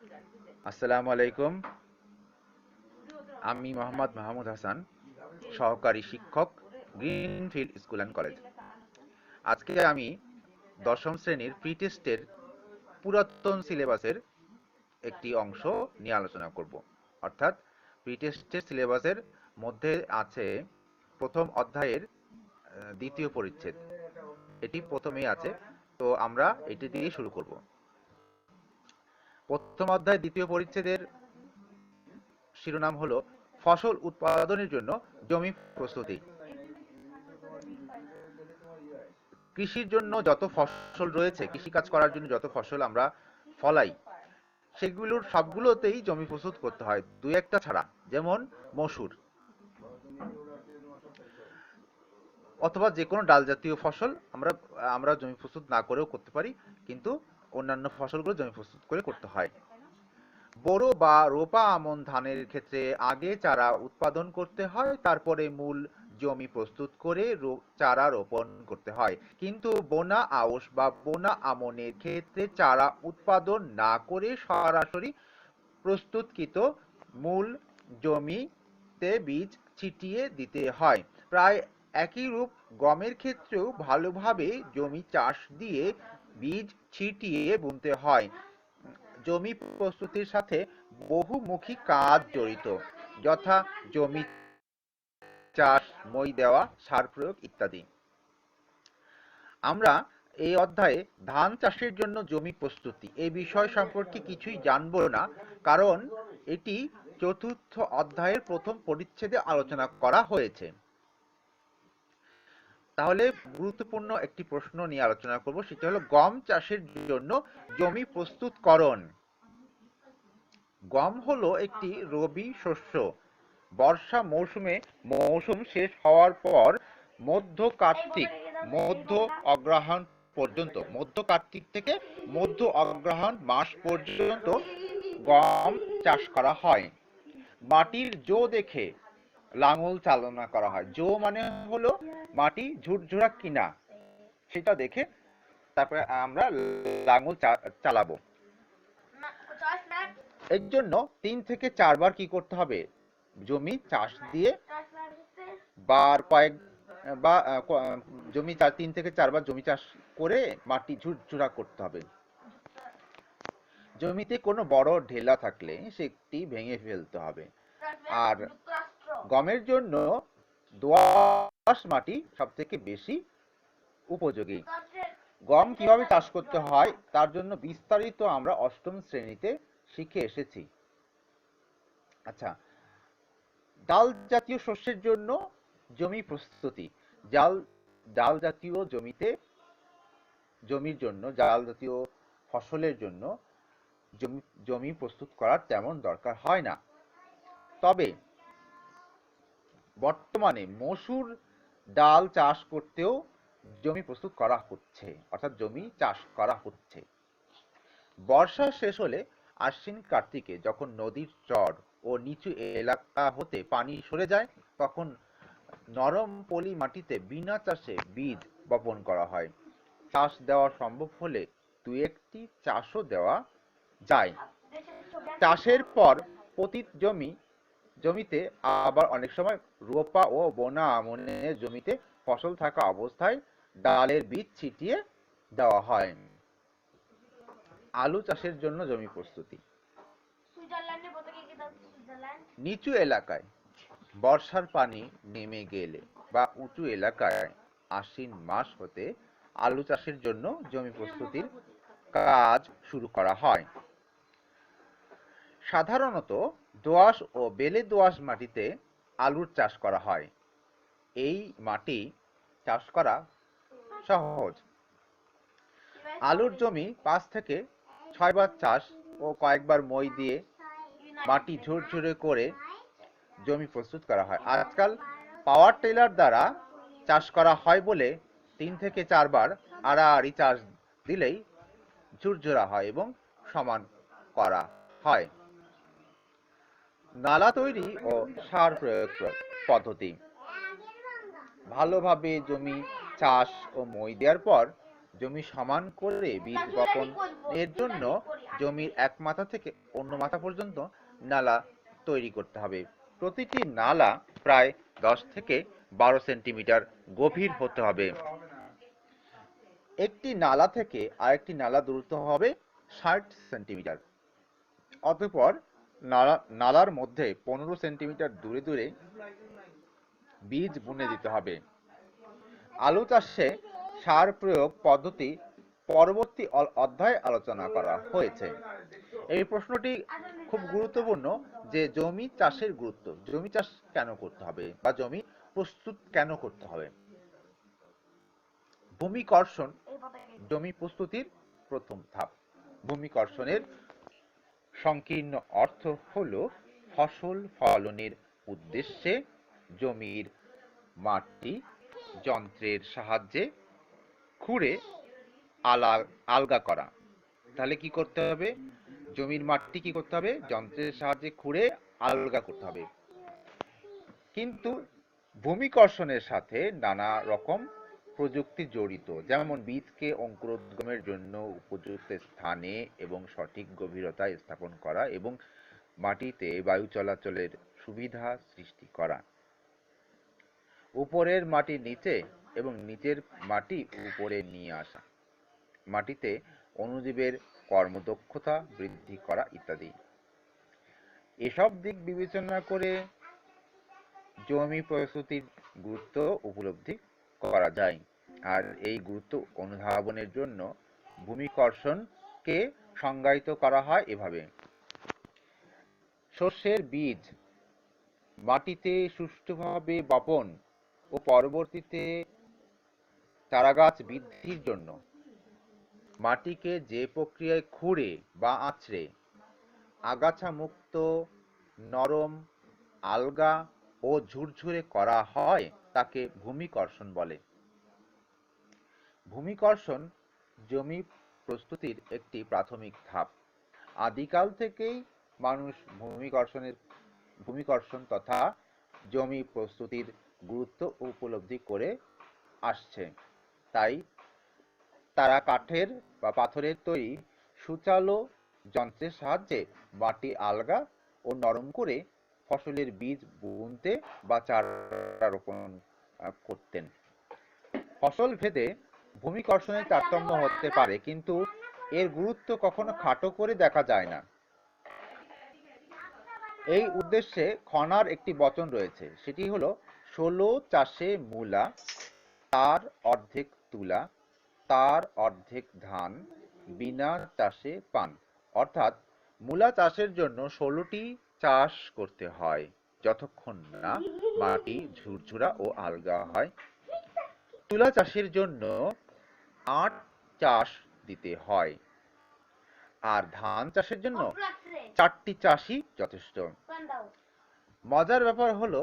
আসসালামু আলাইকুম। আমি মোহাম্মদ মাহমুদ হাসান, সহকারী শিক্ষক, গ্রিনফিল্ড স্কুল অ্যান্ড কলেজ। আজকে আমি দশম শ্রেণীর প্রি টেস্টের পুরাতন সিলেবাসের একটি অংশ নিয়ে আলোচনা করব। অর্থাৎ প্রি টেস্টের সিলেবাসের মধ্যে আছে প্রথম অধ্যায়ের দ্বিতীয় পরিচ্ছেদ। এটি প্রথমেই আছে, তো আমরা এটি দিয়ে শুরু করব। প্রথম অধ্যায় দ্বিতীয় পরিচ্ছেদের শিরোনাম হলো ফসল উৎপাদনের জন্য জমি প্রস্তুতি। কৃষির জন্য যত ফসল রয়েছে, কৃষিকাজ করার জন্য যত ফসল আমরা ফলাই, সেগুলোর সবগুলোতেই জমি প্রস্তুত করতে হয়, দুই একটা ছাড়া। যেমন মসুর অথবা যে কোনো ডাল জাতীয় ফসল আমরা আমরা জমি প্রস্তুত না করেও করতে পারি, কিন্তু অন্যান্য ফসলগুলো জমি প্রস্তুত করে করতে হয়। বোরো বা রোপা আমন ধানের ক্ষেত্রে আগে চারা উৎপাদন করতে হয়, তারপরে মূল জমি প্রস্তুত করে চারা রোপণ করতে হয়। কিন্তু বোনা আউশ বা বোনা আমনের ক্ষেত্রে চারা উৎপাদন না করে সরাসরি প্রস্তুতকৃত মূল জমিতে বীজ ছিটিয়ে দিতে হয়। প্রায় একই রূপ গমের ক্ষেত্রেও ভালোভাবে জমি চাষ দিয়ে বীজ ছিটিয়ে বুনতে হয়। জমি প্রস্তুতির সাথে বহুমুখী কাজ জড়িত, যথা জমি চাষ, মই দেওয়া, সার প্রয়োগ ইত্যাদি। আমরা এই অধ্যায়ে ধান চাষের জন্য জমি প্রস্তুতি এই বিষয় সম্পর্কে কিছুই জানব না, কারণ এটি চতুর্থ অধ্যায়ের প্রথম পরিচ্ছেদে আলোচনা করা হয়েছে। তাহলে গুরুত্বপূর্ণ একটি প্রশ্ন নিয়ে আলোচনা করব, সেটা হলো গম চাষের জন্য জমি প্রস্তুতকরণ। গম হলো একটি রবি শস্য। বর্ষা মৌসুম শেষ হওয়ার পর মধ্য অগ্রহায়ণ মধ্য কার্তিক থেকে মধ্য অগ্রহায়ণ মাস পর্যন্ত গম চাষ করা হয়। মাটির জো দেখে লাঙল চালনা করা হয়। জো মানে হলো মাটি ঝুরঝুরা কিনা, সেটা দেখে তারপরে আমরা লাঙল চালাবো। এর জন্য 3 থেকে 4 বার কি করতে হবে? জমি চাষ দিয়ে বার কয়েক বা জমি 3 থেকে 4 বার জমি চাষ করে মাটি ঝুরঝুরা করতে হবে। জমিতে কোনো বড় ঢেলা থাকলে সেটি ভেঙে ফেলতে হবে। আর গমের জন্য দোআঁশ মাটি সবথেকে বেশি উপযোগী। গম কিভাবে চাষ করতে হয় তার জন্য বিস্তারিত আমরা অষ্টম শ্রেণীতে শিখে এসেছি। আচ্ছা, ডাল জাতীয় শস্যের জন্য জমি প্রস্তুতি। ডাল জাতীয় জমির জন্য, ডাল জাতীয় ফসলের জন্য জমি প্রস্তুত করার তেমন দরকার হয় না। তবে বর্তমানে মসুর ডাল চাষ করতেও জমি প্রস্তুত করা হচ্ছে, অর্থাৎ জমি চাষ করা হচ্ছে। বর্ষা শেষ হলে আশ্বিন কার্তিকে যখন নদীর চর ও নিচু এলাকা হতে পানি সরে যায়, তখন নরম পলি মাটিতে বিনা চাষে বীজ বপন করা হয়। চাষ দেওয়া সম্ভব হলে দু একটি চাষও দেওয়া যায়। চাষের পর পতিত জমিতে আবার অনেক সময় রোপা ও বোনা আমনে জমিতে ফসল থাকা অবস্থায় ডালের বীজ ছিটিয়ে দেওয়া হয়। আলু চাষের জন্য জমি প্রস্তুতি। নিচু এলাকায় বর্ষার পানি নেমে গেলে বা উঁচু এলাকায় আশ্বিন মাস হতে আলু চাষের জন্য জমি প্রস্তুতির কাজ শুরু করা হয়। সাধারণত দোআঁশ ও বেলে দোআঁশ মাটিতে আলুর চাষ করা হয়। এই মাটি চাষ করা সহজ। আলুর জমি 5 থেকে 6 বার চাষ ও কয়েকবার মই দিয়ে মাটি ঝুরঝুরে করে জমি প্রস্তুত করা হয়। আজকাল পাওয়ার টিলার দ্বারা চাষ করা হয় বলে 3 থেকে 4 বার আড়াআড়ি চাষ দিলেই ঝুরঝুরা হয় এবং সমান করা হয়। নালা তৈরি ও সার প্রয়োগ পদ্ধতি। ভালোভাবে জমি চাষ ও মই দেওয়ার পর জমি সমান করে বীজ বপন এর জন্য জমির এক মাথা থেকে অন্য মাথা পর্যন্ত নালা তৈরি করতে হবে। প্রতিটি নালা প্রায় 10 থেকে 12 সেন্টিমিটার গভীর হতে হবে। একটি নালা থেকে আরেকটি নালা দূরত্ব হবে 60 সেন্টিমিটার। অতঃপর নালার মধ্যে 15 সেন্টিমিটার দূরে দূরে বীজ বুনে দিতে হবে। আলু চাষে সার প্রয়োগ পদ্ধতি পরবর্তী অধ্যায়ে আলোচনা করা হয়েছে। এই প্রশ্নটি খুব গুরুত্বপূর্ণ যে জমি চাষের গুরুত্ব, জমি চাষ কেন করতে হবে বা জমি প্রস্তুত কেন করতে হবে। ভূমি কর্ষণ জমি প্রস্তুতির প্রথম ধাপ। ভূমি কর্ষণের সংকীর্ণ অর্থ হলো ফসল ফলনের উদ্দেশ্যে জমির মাটি যন্ত্রের সাহায্যে খুঁড়ে আলগা করা। তাহলে কি করতে হবে? জমির মাটি কি করতে হবে? যন্ত্রের সাহায্যে খুঁড়ে আলগা করতে হবে। কিন্তু ভূমি কর্ষণের সাথে নানা রকম প্রযুক্তি জড়িত, যেমন বীজকে অঙ্কুরোদ্গমের জন্য উপযুক্ত স্থানে এবং সঠিক গভীরতায় স্থাপন করা এবং মাটিতে বায়ু চলাচলের সুবিধা সৃষ্টি করা। উপরের মাটি নিচে এবং নিচের মাটি উপরে নিয়ে আসা, মাটিতে অণুজীবের কর্মদক্ষতা বৃদ্ধি করা ইত্যাদি। এসব দিক বিবেচনা করে জমি প্রস্তুতির গুরুত্ব উপলব্ধি করা যায়। আর এই গুরুত্ব অনুধাবনের জন্য ভূমি কর্ষণকে সংজ্ঞায়িত করা হয় এভাবে: শস্যের বীজ মাটিতে সুষ্ঠুভাবে বপন ও পরবর্তীতে চারাগাছ বৃদ্ধির জন্য মাটিকে যে প্রক্রিয়ায় খুঁড়ে বা আঁচড়ে আগাছা মুক্ত, নরম, আলগা ও ঝুরঝুরে করা হয় তাকে ভূমি কর্ষণ বলে। ভূমি কর্ষণ জমি প্রস্তুতির একটি প্রাথমিক ধাপ। আদিকাল থেকেই মানুষ ভূমি কর্ষণ তথা জমি প্রস্তুতির গুরুত্ব উপলব্ধি করে আসছে। তাই তারা কাঠের বা পাথরের তৈরি সুচালো যন্ত্রের সাহায্যে মাটি আলগা ও নরম করে ফসলের বীজ বুনতে বা চারা রোপণ করতেন। ফসল ভেদে ভূমি কর্ষণের তারতম্য হতে পারে, কিন্তু এর গুরুত্ব কখনো খাটো করে দেখা যায় না। এই উদ্দেশ্যে খনার একটি বচন রয়েছে, সেটি হলো 16 চাষে মূলা, তার অর্ধেক তুলা, তার অর্ধেক ধান, বিনা চাষে পান। অর্থাৎ মূলা চাষের জন্য 16টি চাষ করতে হয় যতক্ষণ না মাটি ঝুরঝুরা ও আলগা হয়। তুলা চাষের জন্য 8 চাষ দিতে হয়, আর ধান চাষের জন্য 4টি চাষই যথেষ্ট। মজার ব্যাপার হলো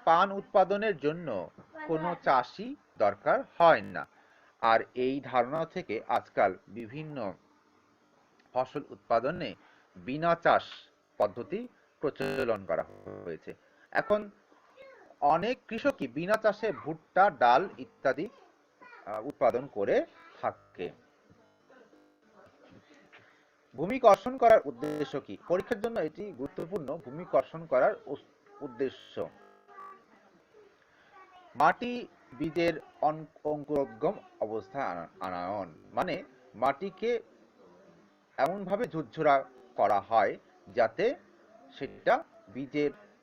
পান উৎপাদনের জন্য কোনো চাষই দরকার হয় না। আর এই ধারণা থেকে আজকাল বিভিন্ন ফসল উৎপাদনে বিনা চাষ পদ্ধতি প্রচলন করা হয়েছে। এখন অনেক কৃষকই বিনা চাষে ভুট্টা, ডাল ইত্যাদি উৎপাদন করে থাকে। ভূমি কর্ষণ করার উদ্দেশ্য কি? পরীক্ষার জন্য এটি গুরুত্বপূর্ণ। ভূমি কর্ষণ করার উদ্দেশ্য: মাটি বীজের অঙ্কুরোদ্গম অবস্থায় আনয়ন, মানে মাটিকে এমনভাবে ঝুরঝুরা করা হয় যাতে সেটা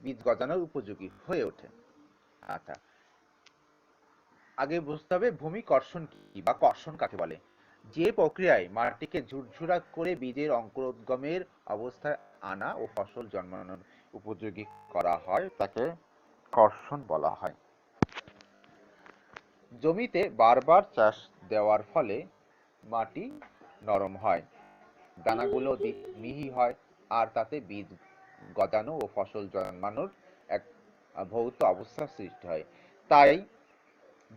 বীজ গজানোর উপযোগী হয়ে ওঠে। আচ্ছা, আগে বুঝতে হবে ভূমি কর্ষণ কি বা কর্ষণ কাকে বলে। যে প্রক্রিয়ায় মাটিকে ঝুরঝুরা করে বীজের অঙ্কুরোদ্গমের অবস্থায় আনা ও ফসল জন্মানোর উপযোগী করা হয় তাকে কর্ষণ বলা হয়। জমিতে বারবার চাষ দেওয়ার ফলে মাটি নরম হয়, দানাগুলো মিহি হয়, আর তাতে বীজ গজানো ও ফসল জন্মানোর এক ভৌত অবস্থার সৃষ্টি হয়। তাই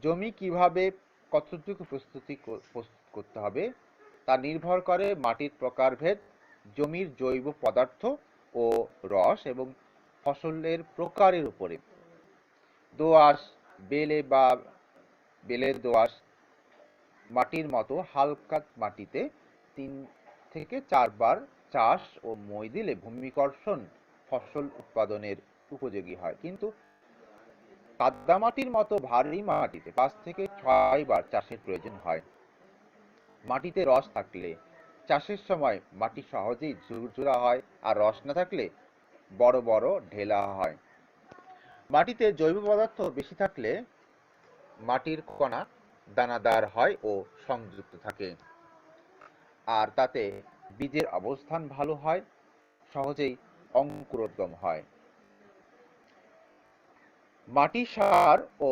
জমি কিভাবে কতটুকু প্রস্তুত করতে হবে তা নির্ভর করে মাটির প্রকারভেদ, জমির জৈব পদার্থ ও রস এবং ফসলের প্রকারের উপরে। দোআঁশ, বেলে দোআঁশ মাটির মতো হালকা মাটিতে 3 থেকে 4 বার চাষ ও মই দিলে ভূমিকর্ষণ ফসল উৎপাদনের উপযোগী হয়, কিন্তু কাদামাটির মতো ভারী মাটিতে 5 থেকে 6 বার চাষের প্রয়োজন হয়। মাটিতে রস থাকলে চাষের সময় মাটি সহজেই ঝুরঝুরা হয়, আর রস না থাকলে বড় বড় ঢেলা হয়। মাটিতে জৈব পদার্থ বেশি থাকলে মাটির কণা দানাদার হয় ও সংযুক্ত থাকে, আর তাতে বীজের অবস্থান ভালো হয়, সহজেই অঙ্কুরোদ্গম হয়। মাটি সার ও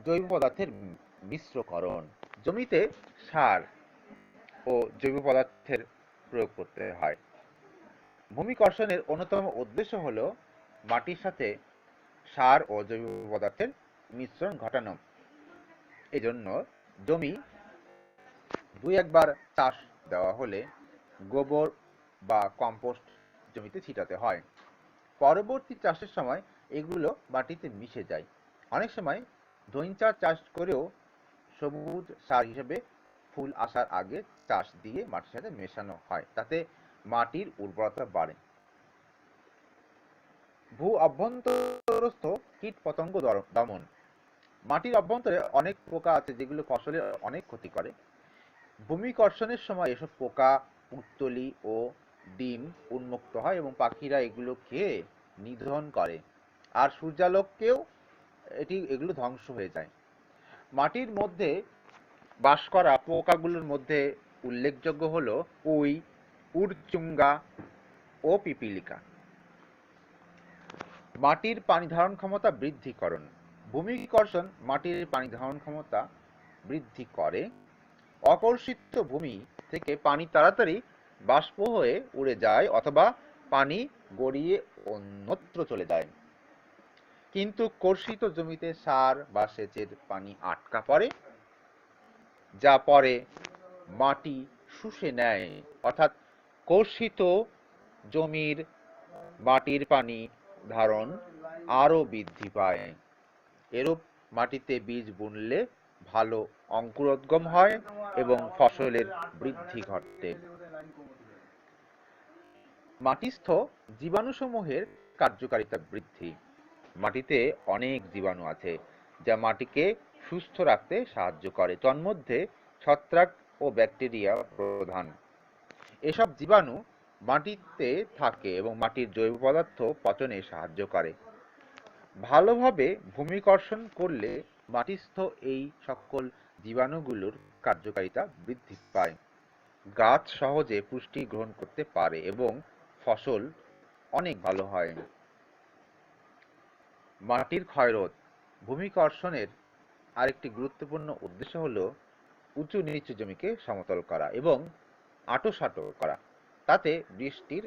জৈব পদার্থের মিশ্রকরণ। জমিতে সার ও জৈব পদার্থের প্রয়োগ করতে হয়। ভূমিকর্ষণের অন্যতম উদ্দেশ্য হলো মাটির সাথে সার ও জৈব পদার্থের মিশ্রণ ঘটানো। এজন্য জমি 2-1 বার চাষ দেওয়া হলে গোবর বা কম্পোস্ট জমিতে ছিটাতে হয়। পরবর্তী চাষের সময় এগুলো মাটিতে মিশে যায়। অনেক সময় ধইঞ্চা চাষ করেও সবুজ সার হিসেবে ফুল আসার আগে চাষ দিয়ে মাটির সাথে মেশানো হয়, তাতে মাটির উর্বরতা বাড়ে। ভূ অভ্যন্তরস্থ কীট পতঙ্গ দমন। মাটির অভ্যন্তরে অনেক পোকা আছে যেগুলো ফসলের অনেক ক্ষতি করে। ভূমিকর্ষণের সময় এসব পোকা পুত্তলি ও ডিম উন্মুক্ত হয় এবং পাখিরা এগুলো খেয়ে নিধন করে, আর সূর্যালোকেও এগুলো ধ্বংস হয়ে যায়। মাটির মধ্যে বাস করা পোকাগুলোর মধ্যে উল্লেখযোগ্য হলো উই, উড়চুঙ্গা ও পিপিলিকা। মাটির পানি ধারণ ক্ষমতা বৃদ্ধিকরণ। ভূমিকর্ষণ মাটির পানি ধারণ ক্ষমতা বৃদ্ধি করে। অকর্ষিত ভূমি থেকে পানি তাড়াতাড়ি বাষ্প হয়ে উড়ে যায় অথবা পানি গড়িয়ে অন্যত্র চলে যায়। কিন্তু কর্ষিত জমিতে সার বা সেচের পানি আটকা পড়ে, যা পরে মাটি শুষে নেয়, অর্থাৎ কর্ষিত জমির মাটির পানি ধারণ আরো বৃদ্ধি পায়। এরূপ মাটিতে বীজ বুনলে ভালো অঙ্কুরোদ্গম হয় এবং ফসলের বৃদ্ধি ঘটে। মাটিস্থ জীবাণুসমূহের কার্যকারিতা বৃদ্ধি। মাটিতে অনেক জীবাণু আছে যা মাটিকে সুস্থ রাখতে সাহায্য করে। তন্মধ্যে ছত্রাক ও ব্যাকটেরিয়া প্রধান। এসব জীবাণু মাটিতে থাকে এবং মাটির জৈব পদার্থ পচনে সাহায্য করে। ভালোভাবে ভূমিকর্ষণ করলে মাটিস্থ এই সকল জীবাণুগুলোর কার্যকারিতা বৃদ্ধি পায়। গাছ সহজে পুষ্টি গ্রহণ করতে পারে এবং ফসল অনেক ভালো হয়। মাটির ক্ষয়রোধ। ভূমিকর্ষণের আরেকটি গুরুত্বপূর্ণ উদ্দেশ্য হলো উঁচু নিচু জমিকে সমতল করা এবং আঁটো-সাঁটো করা, তাতে বৃষ্টির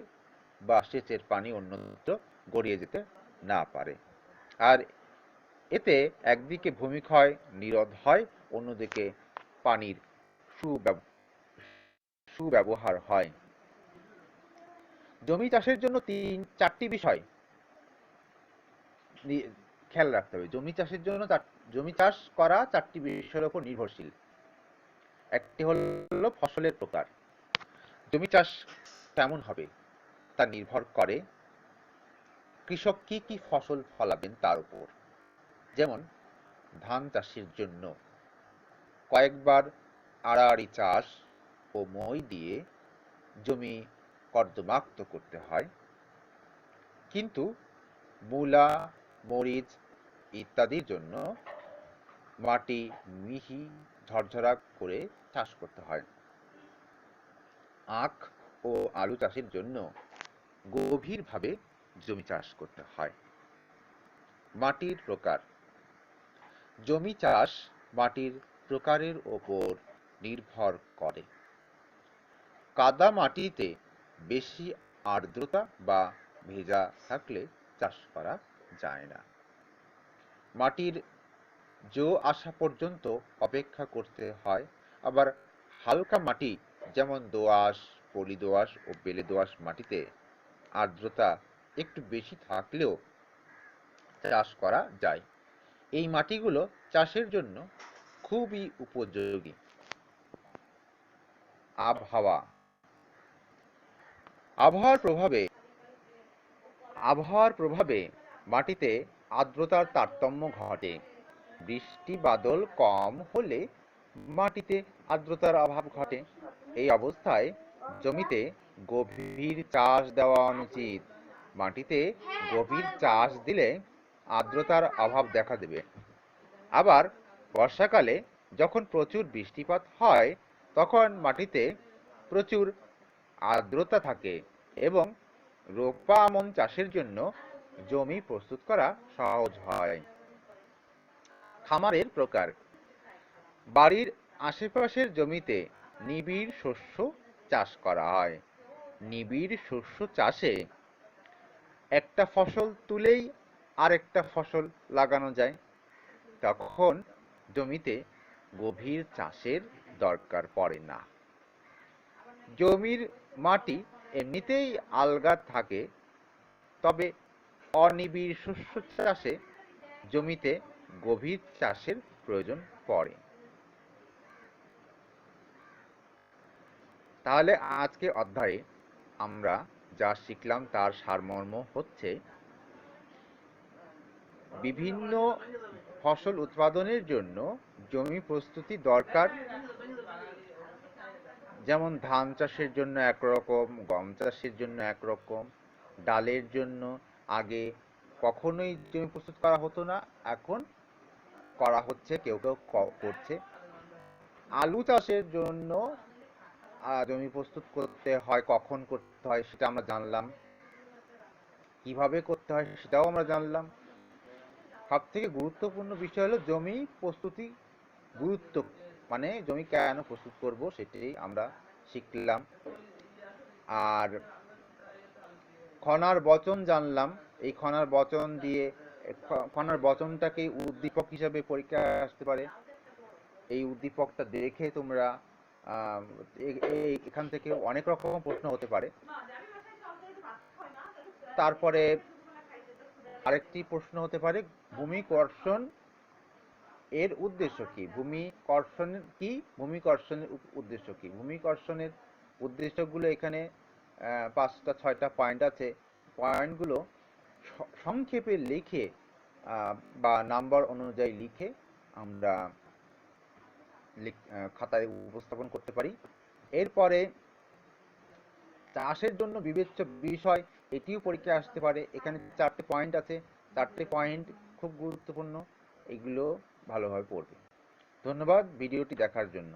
বা সেচের পানি অন্যত্র গড়িয়ে যেতে না পারে। আর এতে একদিকে ভূমিক্ষয় নিরোধ হয়, অন্যদিকে পানির সুব্যবহার হয়। জমি চাষের জন্য 4টি বিষয় খেয়াল রাখতে হবে। জমি চাষ করা 4টি বিষয়ের উপর নির্ভরশীল। একটি হলো ফসলের প্রকার। জমি চাষ কেমন হবে তা নির্ভর করে কৃষক কি কি ফসল ফলাবেন তার উপর। যেমন ধান চাষের জন্য কয়েকবার আড়াআড়ি চাষ ও মই দিয়ে জমি কর্দমাক্ত করতে হয়, কিন্তু মূলা, মরিচ ইত্যাদির জন্য মাটি মিহি ঝরঝরা করে চাষ করতে হয়। আখ ও আলু চাষের জন্য গভীরভাবে জমি চাষ করতে হয়। মাটির প্রকার। জমি চাষ মাটির প্রকারের ওপর নির্ভর করে। কাদা মাটিতে বেশি আর্দ্রতা বা ভেজা থাকলে চাষ করা যায় না। মাটির জো আসা পর্যন্ত অপেক্ষা করতে হয়। আবার হালকা মাটি যেমন দোআঁশ, পলি দোআঁশ ও বেলে দোআঁশ মাটিতে আর্দ্রতা একটু বেশি থাকলেও চাষ করা যায়। এই মাটিগুলো চাষের জন্য খুবই উপযোগী। আবহাওয়া। আবহাওয়ার প্রভাবে মাটিতে আর্দ্রতার তারতম্য ঘটে। বৃষ্টি বাদল কম হলে মাটিতে আর্দ্রতার অভাব ঘটে। এই অবস্থায় জমিতে গভীর চাষ দেওয়া অনুচিত। মাটিতে গভীর চাষ দিলে আর্দ্রতার অভাব দেখা দেবে। আবার বর্ষাকালে যখন প্রচুর বৃষ্টিপাত হয় তখন মাটিতে প্রচুর আর্দ্রতা থাকে এবং রোপা আমন চাষের জন্য জমি প্রস্তুত করা সহজ হয়। খামারের প্রকার: বাড়ির আশেপাশের জমিতে নিবিড় শস্য চাষ করা হয়। নিবিড় শস্য চাষে একটা ফসল তুলেই আরেকটা ফসল লাগানো যায়। তখন জমিতে গভীর চাষের দরকার পড়ে না। জমির মাটি এমনিতেই আলগা থাকে, তবে অনিবিড় শস্য চাষে জমিতে গভীর চাষের প্রয়োজন পড়ে। তাহলে আজকে অধ্যায়ে আমরা যা শিখলাম তার সারমর্ম হচ্ছে, বিভিন্ন ফসল উৎপাদনের জন্য জমি প্রস্তুতি দরকার। যেমন ধান চাষের জন্য একরকম, গম চাষের জন্য একরকম, ডালের জন্য আগে কখনোই জমি প্রস্তুত করা হতো না, এখন করা হচ্ছে, কেউ কেউ করছে। আলু চাষের জন্য জমি প্রস্তুত করতে হয়, কখন করতে হয় সেটা আমরা জানলাম, কিভাবে করতে হয় সেটাও আমরা জানলাম। সব থেকে গুরুত্বপূর্ণ বিষয় হলো জমি প্রস্তুতি গুরুত্ব, মানে জমি কেন প্রস্তুত করব সেটাই আমরা শিখলাম। আর খনার বচন জানলাম। এই খনার বচন দিয়ে খনার বচনটাকে উদ্দীপক হিসাবে পরীক্ষায় আসতে পারে। এই উদ্দীপকটা দেখে তোমরা এখান থেকে অনেক রকম প্রশ্ন হতে পারে। তারপরে আরেকটি প্রশ্ন হতে পারে, ভূমিকর্ষণ এর উদ্দেশ্য কি? ভূমিকর্ষণের উদ্দেশ্য কি? ভূমিকর্ষণের উদ্দেশ্যগুলো এখানে 5-6টা পয়েন্ট আছে। পয়েন্টগুলো সংক্ষেপে লিখে বা নাম্বার অনুযায়ী লিখে আমরা খাতায় উপস্থাপন করতে পারি। এরপরে চাষের জন্য বিবেচ্য বিষয়, এটিও পরীক্ষায় আসতে পারে। এখানে 4টে পয়েন্ট আছে, 4টে পয়েন্ট খুব গুরুত্বপূর্ণ, এগুলো ভালোভাবে পড়বে। ধন্যবাদ ভিডিওটি দেখার জন্য।